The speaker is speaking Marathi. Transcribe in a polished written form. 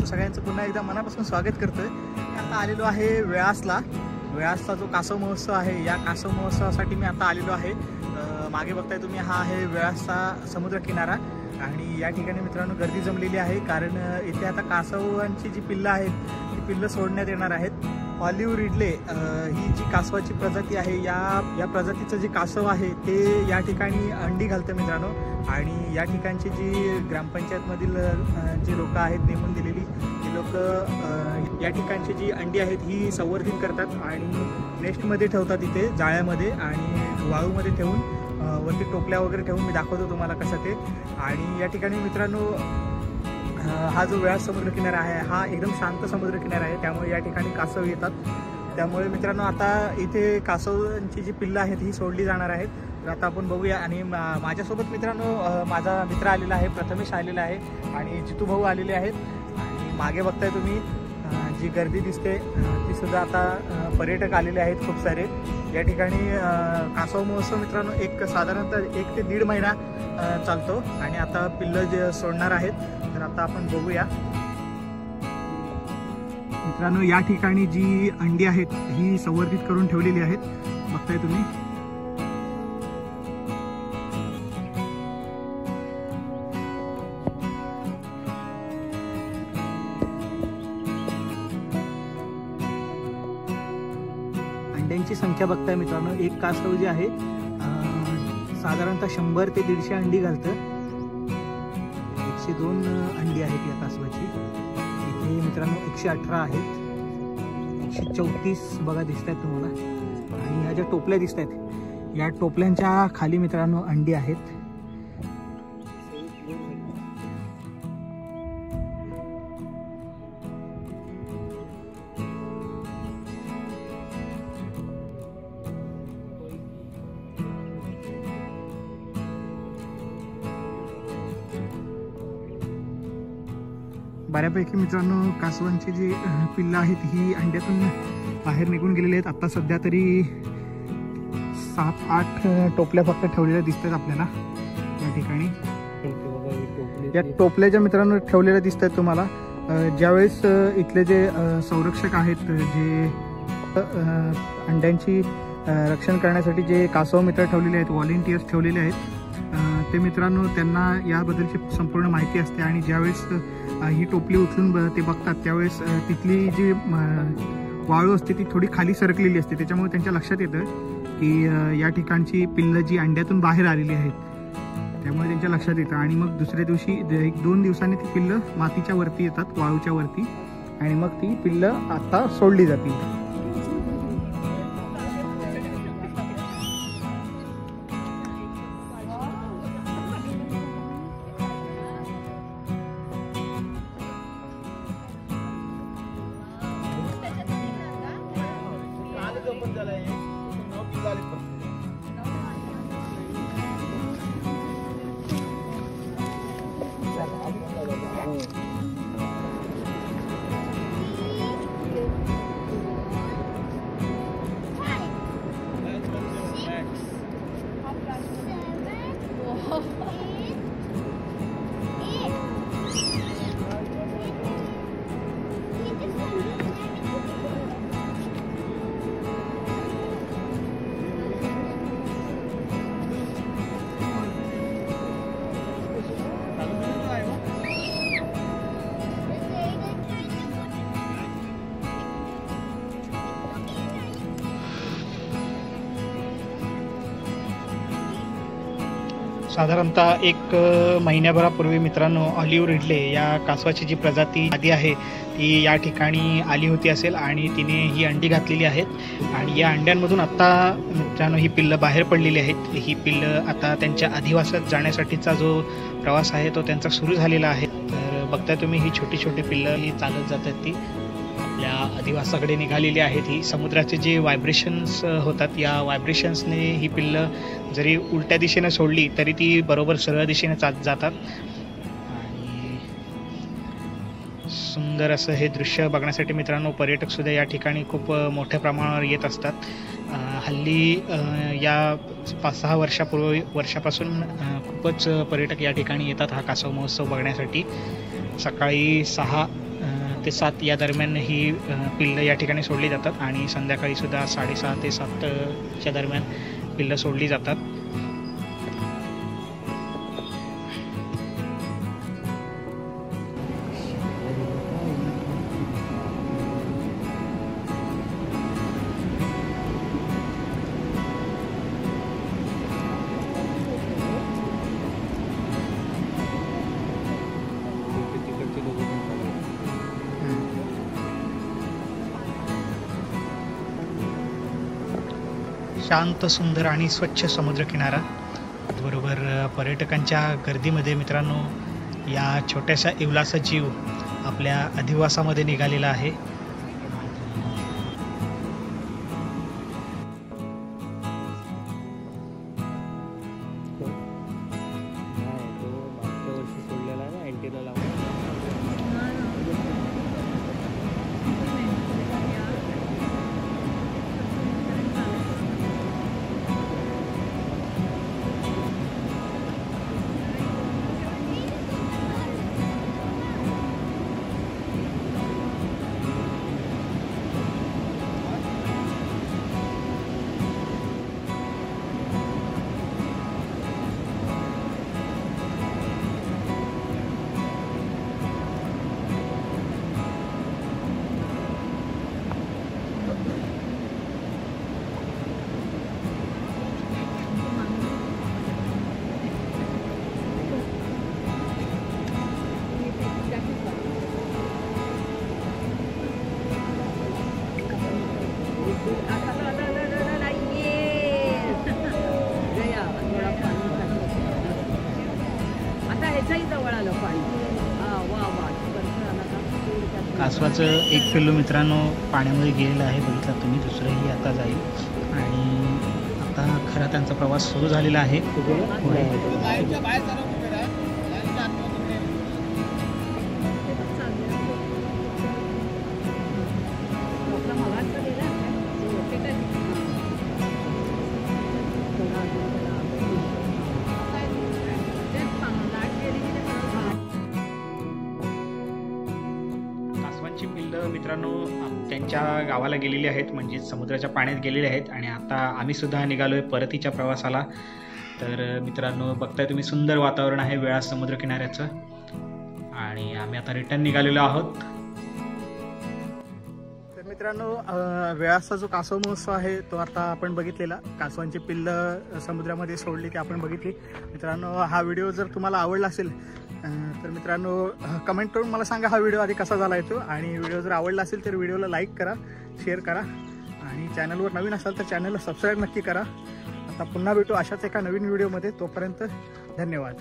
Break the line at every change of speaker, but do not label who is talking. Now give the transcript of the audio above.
सगळ्यांचं पुन्हा एकदा मनापासून स्वागत करतोय। आता आलेलो आहे वेळासला। वेळासचा जो कासव महोत्सव आहे, या कासव महोत्सवासाठी मी आता आलेलो आहे। मागे बघताय तुम्ही, हा आहे वेळासचा समुद्र किनारा आणि या ठिकाणी मित्रांनो गर्दी जमलेली आहे, कारण इथे आता कासवांची जी पिल्लं आहेत ती पिल्लं सोडण्यात येणार आहेत। ऑलिव्ह रिडले ही जी कासवाची प्रजाती आहे, या प्रजातीचं जे कासव आहे ते या ठिकाणी अंडी घालतं मित्रांनो। आणि या ठिकाणची जी ग्रामपंचायतमधील जे लोक आहेत नेमून दिलेली, ती लोक या ठिकाणची जी अंडी आहेत ही संवर्धित करतात आणि नेस्टमध्ये ठेवतात इथे जाळ्यामध्ये आणि वाळूमध्ये ठेवून वरती टोपल्या वगैरे ठेवून मी दाखवतो तुम्हाला कसं ते। आणि या ठिकाणी मित्रांनो हा जो वेळास समुद्र किनारा आहे हा एकदम शांत समुद्र किनारा आहे, त्यामुळे या ठिकाणी कासव येतात। त्यामुळे मित्रांनो आता इथे कासवांची जी पिल्लं आहेत ही सोडली जाणार आहेत। तर आता आपण बघूया। आणि माझ्यासोबत मित्रांनो माझा मित्र आलेला आहे, प्रथमेश आलेला आहे आणि जितू भाऊ आलेले आहेत। आणि मागे बघताय तुम्ही जी गर्दी दिसते ती सुद्धा आता पर्यटक आलेले आहेत खूप सारे। या ठिकाणी कासव महोत्सव मित्रांनो साधारणतः 1 ते 1.5 महिना चालतो आणि आता पिल्लं जे सोडणार आहेत, तर आता आपण बघूया। मित्रांनो या ठिकाणी जी अंडी आहेत ही संवर्धित करून ठेवलेली आहेत, बघताय तुम्ही। अंड्यांची संख्या बघताय मित्रांनो, एक कासव जे आहे साधारणतः 100 ते 150 अंडी घालतं। 102 अंडी आहेत या कासवाची। इथे मित्रांनो 118 आहेत, 134 बघा दिसत आहेत तुम्हाला। आणि ह्या ज्या टोपल्या दिसत आहेत, या टोपल्यांच्या खाली मित्रांनो अंडी आहेत। बऱ्यापैकी मित्रांनो कासवांची जी पिल्लं आहेत ही अंड्यातून बाहेर निघून गेलेली आहेत। आता सध्या तरी 7-8 टोपल्या फक्त ठेवलेल्या दिसतात आपल्याला या ठिकाणी। या टोपल्या ज्या मित्रांनो ठेवलेल्या दिसत आहेत तुम्हाला, ज्यावेळेस इथले जे संरक्षक आहेत, जे अंड्यांची रक्षण करण्यासाठी जे कासव मित्र ठेवलेले आहेत, व्हॉलेंटियर्स ठेवलेले आहेत, ते मित्रांनो त्यांना याबद्दलची संपूर्ण माहिती असते। आणि ज्यावेळेस ही टोपली उचलून ते बघतात, त्यावेळेस तिथली जी वाळू असते ती थोडी खाली सरकलेली असते, त्याच्यामुळे त्यांच्या लक्षात येतं की या ठिकाणची पिल्लं जी अंड्यातून बाहेर आलेली आहेत, त्यामुळे त्यांच्या लक्षात येतं। आणि मग दुसऱ्या दिवशी 1-2 दिवसांनी ती पिल्लं मातीच्या वरती येतात, वाळूच्या वरती, आणि मग ती पिल्लं आता सोडली जातील। साधारणतः 1 महिन्याभरापूर्वी मित्रांनो ऑलिव्ह रिडले या कासवाची जी प्रजाती आधी आहे ती या ठिकाणी आली होती असेल आणि तिने ही अंडी घातलेली आहेत। आणि या अंड्यांमधून आत्ता मित्रांनो ही पिल्लं बाहेर पडलेली आहेत। ही पिल्लं आता त्यांच्या अधिवासात जाण्यासाठीचा जो प्रवास आहे तो त्यांचा सुरू झालेला आहे। तर बघताय तुम्ही, ही छोटी छोटी पिल्लं ही चालत जातात, ती आपल्या अधिवासाकडे निघालेली आहेत। ही समुद्राचे जे व्हायब्रेशन्स होतात, या व्हायब्रेशन्सने ही पिल्लं जरी उलट्या दिशेने सोडली तरी ती बरोबर सरळ दिशेने जातात। आणि सुंदर असं हे दृश्य बघण्यासाठी मित्रांनो पर्यटक सुद्धा या ठिकाणी खूप मोठ्या प्रमाणावर येत असतात। हल्ली या 5-6 वर्षापासून खूपच पर्यटक या ठिकाणी येतात हा कासव महोत्सव बघण्यासाठी। सकाळी 6 ते 7 या दरम्यान ही पिल्लं या ठिकाणी सोडली जातात आणि संध्याकाळी सुद्धा 6:30 ते 7च्या दरम्यान पिल्लं सोडली जातात. शांत, सुंदर आणि स्वच्छ समुद्रकिनारा, बरोबर पर्यटकांच्या गर्दीमध्ये मित्रांनो या छोट्याशा इवलासा जीव आपल्या अधिवासामध्ये निघालेला आहे. कासवाचं एक पिल्लू मित्रांनो पाण्यामध्ये गेलेलं आहे, बघितला तुम्ही. दुसरंही आता जाईल आणि आता खरा त्यांचा प्रवास सुरू झालेला आहे. पिल्लं मित्रांनो त्यांच्या गावाला गेलेली आहेत, म्हणजे समुद्राच्या पाण्यात गेलेले आहेत आणि आता आम्ही सुद्धा निघालोय परतीच्या प्रवासाला. तर मित्रांनो बघताय तुम्ही, सुंदर वातावरण आहे वेळास समुद्र किनाऱ्याचं आणि आम्ही आता रिटर्न निघालेलो आहोत. तर मित्रांनो वेळासचा जो कासव महोत्सव आहे तो आता आपण बघितलेला. कासवांची पिल्लं समुद्रामध्ये सोडली ती आपण बघितली. मित्रांनो हा व्हिडिओ जर तुम्हाला आवडला असेल तर मित्रांनो कमेंट करून मला सांगा हा व्हिडिओ आधी कसा झाला आहे तो. आणि व्हिडिओ जर आवडला असेल तर व्हिडिओला लाईक करा, शेअर करा आणि चॅनलवर नवीन असाल तर चॅनलला सबस्क्राईब नक्की करा. आता पुन्हा भेटू अशाच एका नवीन व्हिडिओमध्ये. तोपर्यंत धन्यवाद.